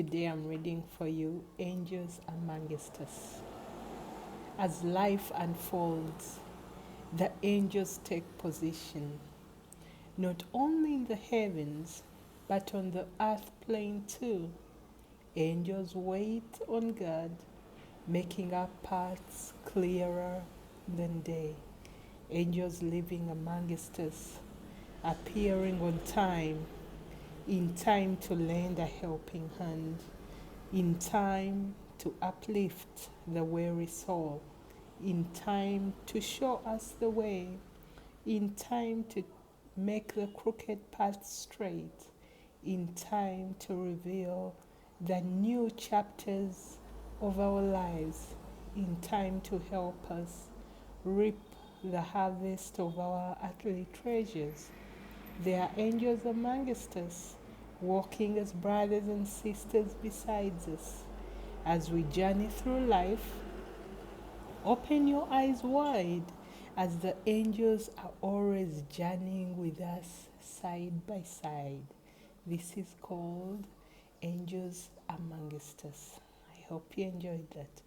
Today I'm reading for you Angels Amongst Us. As life unfolds, the angels take position, not only in the heavens, but on the earth plane too. Angels wait on God, making our paths clearer than day. Angels living amongst us, appearing on time, in time to lend a helping hand, in time to uplift the weary soul, in time to show us the way, in time to make the crooked path straight, in time to reveal the new chapters of our lives, in time to help us reap the harvest of our earthly treasures. There are angels amongst us, walking as brothers and sisters beside us. As we journey through life, open your eyes wide as the angels are always journeying with us side by side. This is called Angels Amongst Us. I hope you enjoyed that.